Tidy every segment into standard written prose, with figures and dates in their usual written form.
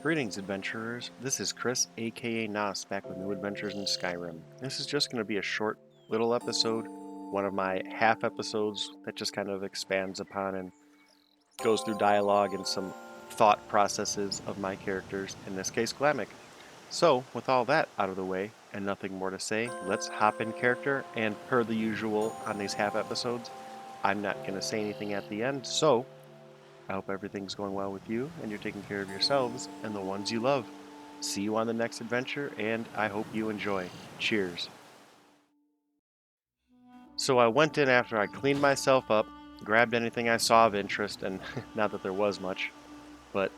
Greetings, adventurers. This is Chris, AKA NAS, back with new adventures in Skyrim. This is just going to be a short little episode, one of my half episodes that just kind of expands upon and goes through dialogue and some thought processes of my characters, in this case, Glamek. So, with all that out of the way and nothing more to say, let's hop in character, and per the usual on these half episodes, I'm not going to say anything at the end, so I hope everything's going well with you and you're taking care of yourselves and the ones you love. See you on the next adventure, and I hope you enjoy. Cheers. So I went in after I cleaned myself up, grabbed anything I saw of interest, and not that there was much, but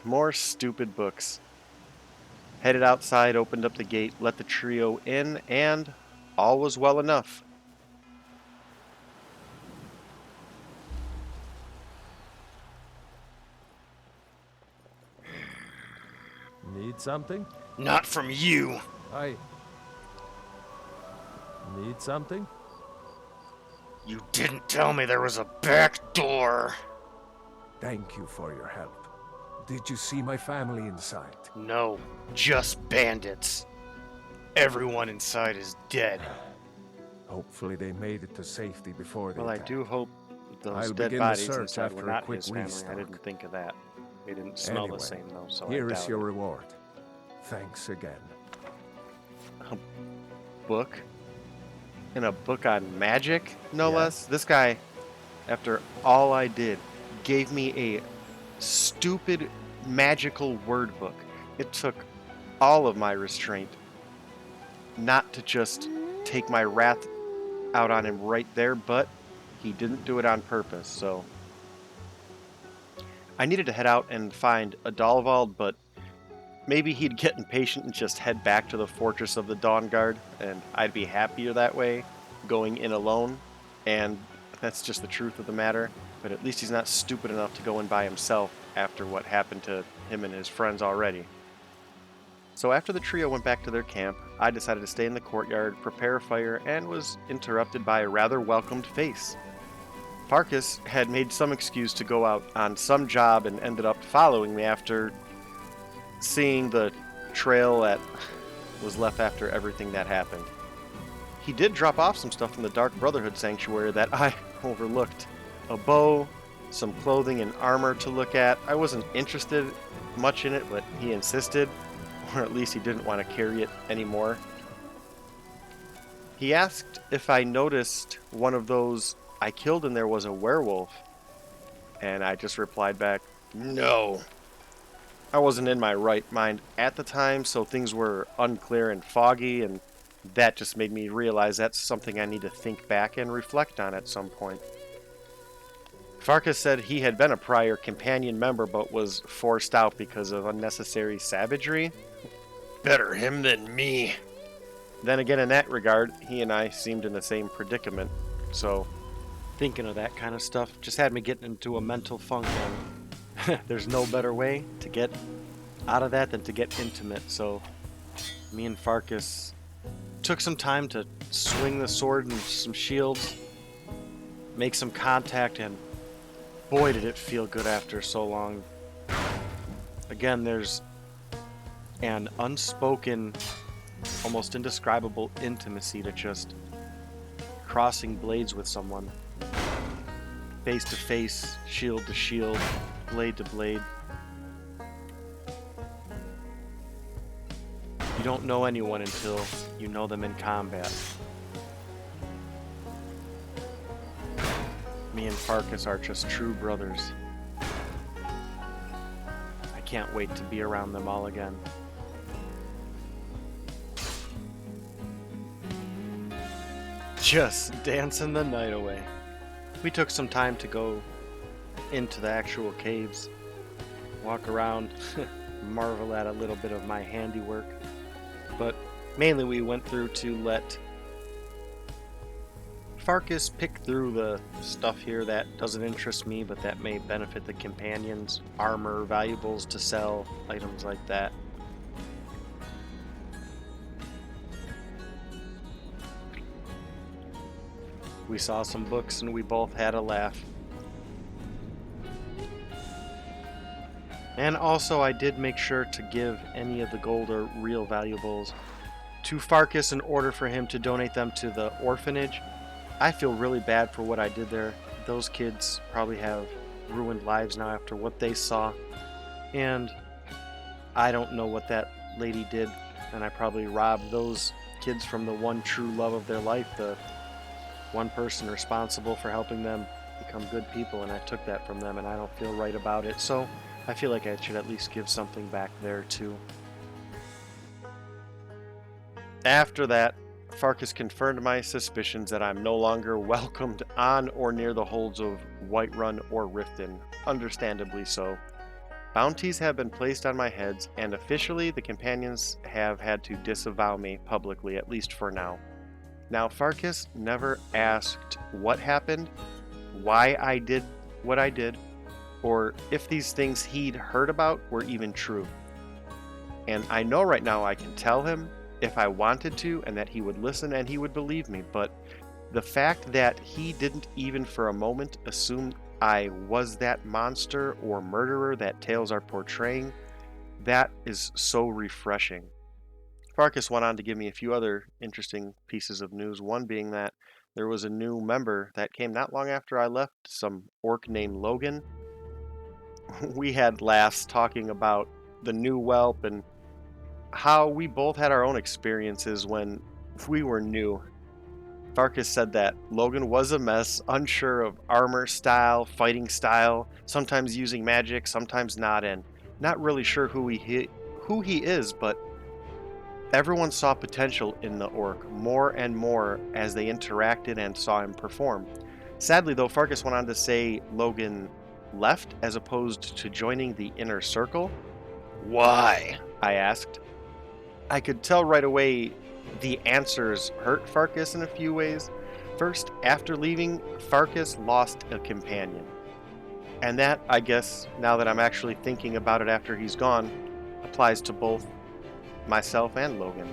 more stupid books. Headed outside, opened up the gate, let the trio in, and all was well enough. Need something? Not from you. I... Need something? You didn't tell me there was a back door. Thank you for your help. Did you see my family inside? No, just bandits. Everyone inside is dead. Hopefully they made it to safety before they Well, I attacked. do hope those I'll dead begin the bodies search inside were after a not quick his family. restock. I didn't think of that. They didn't smell Anyway, the same, though, so here I is doubt your it. reward. Thanks again. Book? In a book on magic, no Yeah. less? This guy, after all I did, gave me a stupid magical word book. It took all of my restraint not to just take my wrath out on him right there, but he didn't do it on purpose, so I needed to head out and find Adalvald, but maybe he'd get impatient and just head back to the Fortress of the Dawn Guard, and I'd be happier that way, going in alone, and that's just the truth of the matter, but at least he's not stupid enough to go in by himself after what happened to him and his friends already. So after the trio went back to their camp, I decided to stay in the courtyard, prepare a fire, and was interrupted by a rather welcomed face. Farkas had made some excuse to go out on some job and ended up following me after seeing the trail that was left after everything that happened. He did drop off some stuff from the Dark Brotherhood Sanctuary that I overlooked. A bow, some clothing and armor to look at. I wasn't interested much in it, but he insisted, or at least he didn't want to carry it anymore. He asked if I noticed one of those I killed and there was a werewolf, and I just replied back, no. I wasn't in my right mind at the time, so things were unclear and foggy, and that just made me realize that's something I need to think back and reflect on at some point. Farkas said he had been a prior companion member but was forced out because of unnecessary savagery. Better him than me. Then again, in that regard, he and I seemed in the same predicament, so thinking of that kind of stuff just had me getting into a mental funk, and there's no better way to get out of that than to get intimate, so me and Farkas took some time to swing the sword and some shields, make some contact, and boy did it feel good after so long. Again, there's an unspoken, almost indescribable intimacy to just crossing blades with someone. Face to face, shield to shield, blade to blade. You don't know anyone until you know them in combat. Me and Farkas are just true brothers. I can't wait to be around them all again. Just dancing the night away. We took some time to go into the actual caves, walk around, marvel at a little bit of my handiwork, but mainly we went through to let Farkas pick through the stuff here that doesn't interest me but that may benefit the companions, armor, valuables to sell, items like that. We saw some books and we both had a laugh. And also, I did make sure to give any of the gold or real valuables to Farkas in order for him to donate them to the orphanage. I feel really bad for what I did there. Those kids probably have ruined lives now after what they saw. And I don't know what that lady did. And I probably robbed those kids from the one true love of their life, the one person responsible for helping them become good people. And I took that from them, and I don't feel right about it. So I feel like I should at least give something back there too. After that, Farkas confirmed my suspicions that I'm no longer welcomed on or near the holds of Whiterun or Riften, understandably so. Bounties have been placed on my heads, and officially the companions have had to disavow me publicly, at least for now. Now, Farkas never asked what happened, why I did what I did, or if these things he'd heard about were even true. And I know right now I can tell him if I wanted to, and that he would listen and he would believe me, but the fact that he didn't even for a moment assume I was that monster or murderer that tales are portraying, that is so refreshing. Farkas went on to give me a few other interesting pieces of news, one being that there was a new member that came not long after I left, some orc named Logan. We had laughs talking about the new whelp and how we both had our own experiences when we were new. Farkas said that Logan was a mess, unsure of armor style, fighting style, sometimes using magic, sometimes not, and not really sure who he is, but everyone saw potential in the orc more and more as they interacted and saw him perform. Sadly, though, Farkas went on to say Logan left as opposed to joining the inner circle. Why? I asked. I could tell right away the answers hurt Farkas in a few ways. First, after leaving, Farkas lost a companion. And that, I guess, now that I'm actually thinking about it after he's gone, applies to both myself and Logan.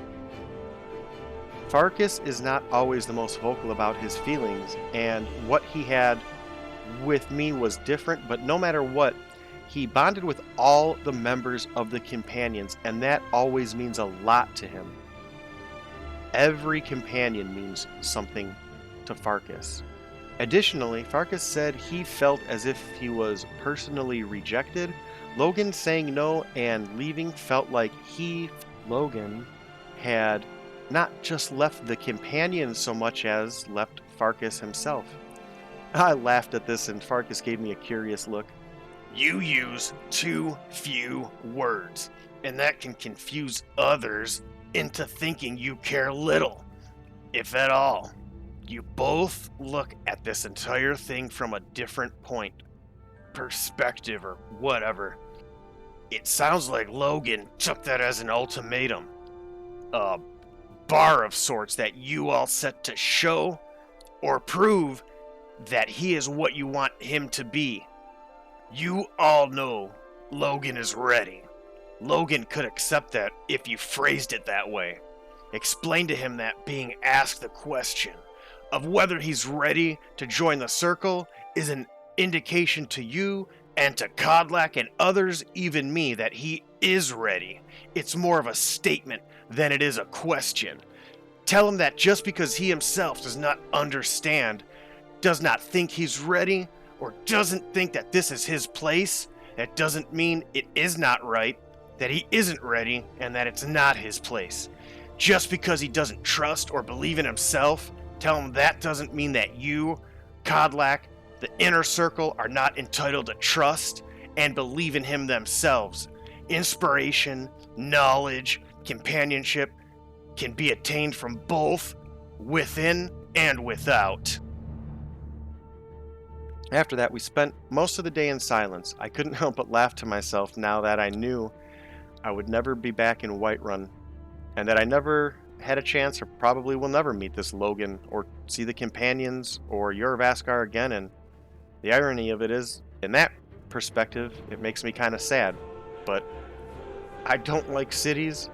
Farkas is not always the most vocal about his feelings, and what he had with me was different, but no matter what, he bonded with all the members of the companions, and that always means a lot to him. Every companion means something to Farkas. Additionally, Farkas said he felt as if he was personally rejected. Logan saying no and leaving felt like Logan, had not just left the companions so much as left Farkas himself. I laughed at this, and Farkas gave me a curious look. You use too few words, and that can confuse others into thinking you care little, if at all. You both look at this entire thing from a different perspective, or whatever. It sounds like Logan took that as an ultimatum. A bar of sorts that you all set to show or prove that he is what you want him to be. You all know Logan is ready. Logan could accept that if you phrased it that way. Explain to him that being asked the question of whether he's ready to join the circle is an indication to you and to Kodlak and others, even me, that he is ready. It's more of a statement than it is a question. Tell him that just because he himself does not understand, does not think he's ready, or doesn't think that this is his place, that doesn't mean it is not right, that he isn't ready, and that it's not his place. Just because he doesn't trust or believe in himself, tell him that doesn't mean that you, Kodlak, the inner circle, are not entitled to trust and believe in him themselves. Inspiration, knowledge, companionship can be attained from both within and without. After that, we spent most of the day in silence. I couldn't help but laugh to myself now that I knew I would never be back in Whiterun, and that I never had a chance, or probably will never, meet this Logan, or see the companions, or Yurvaskar again. And the irony of it is, in that perspective, it makes me kind of sad. But I don't like cities,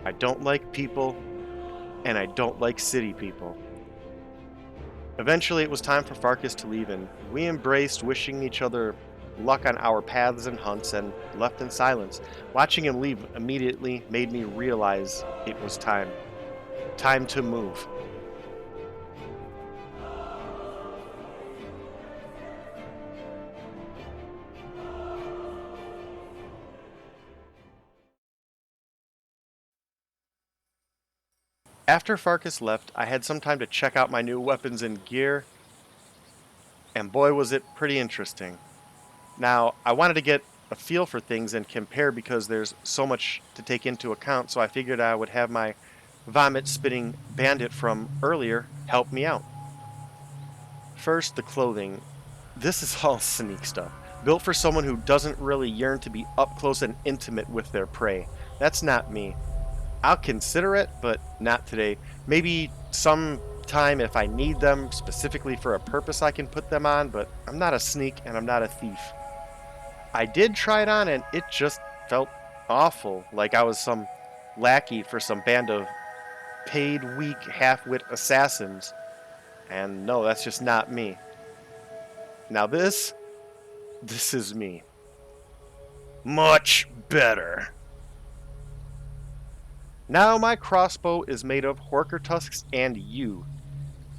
I don't like people, and I don't like city people. Eventually, it was time for Farkas to leave, and we embraced, wishing each other luck on our paths and hunts and left in silence. Watching him leave immediately made me realize it was time. Time to move. After Farkas left, I had some time to check out my new weapons and gear, and boy was it pretty interesting. Now, I wanted to get a feel for things and compare because there's so much to take into account, so I figured I would have my vomit-spitting bandit from earlier help me out. First, the clothing. This is all sneak stuff, built for someone who doesn't really yearn to be up close and intimate with their prey. That's not me. I'll consider it, but not today. Maybe sometime if I need them specifically for a purpose I can put them on, but I'm not a sneak and I'm not a thief. I did try it on and it just felt awful, like I was some lackey for some band of paid, weak, half-wit assassins. And no, that's just not me. Now this is me. Much better. Now my crossbow is made of horker tusks and yew.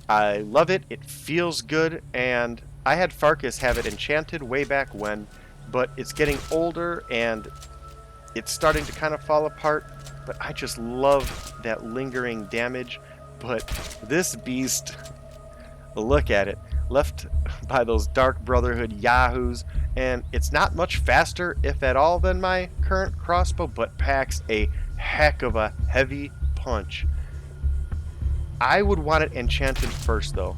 I love it, it feels good, and I had Farkas have it enchanted way back when, but it's getting older and it's starting to kind of fall apart, but I just love that lingering damage. But this beast, look at it, left by those Dark Brotherhood yahoos, and it's not much faster, if at all, than my current crossbow, but packs a heck of a heavy punch. I would want it enchanted first though.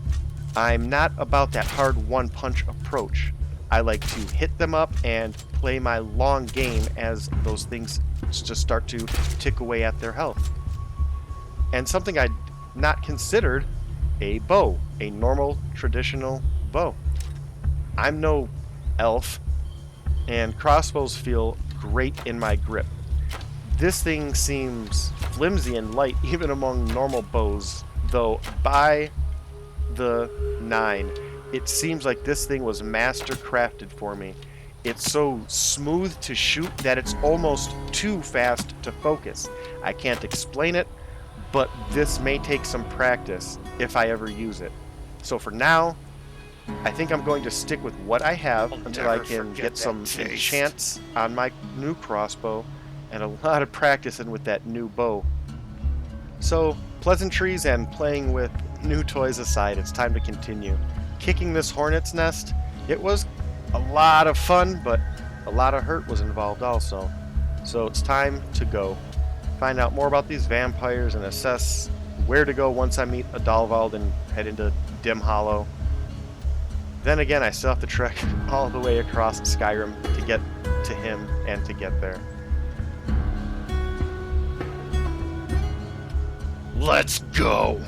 I'm not about that hard one punch approach. I like to hit them up and play my long game as those things just start to tick away at their health. And something I'd not considered, a bow, a normal traditional bow. I'm no elf, and crossbows feel great in my grip. This thing seems flimsy and light even among normal bows, though by the 9, it seems like this thing was master crafted for me. It's so smooth to shoot that it's almost too fast to focus. I can't explain it, but this may take some practice if I ever use it. So for now, I think I'm going to stick with what I have until I can get some enchants on my new crossbow and a lot of practicing with that new bow. So, pleasantries and playing with new toys aside, it's time to continue. Kicking this hornet's nest, it was a lot of fun, but a lot of hurt was involved also. So it's time to go. Find out more about these vampires and assess where to go once I meet Adalvald and head into Dim Hollow. Then again, I still have to trek all the way across Skyrim to get to him and to get there. Let's go!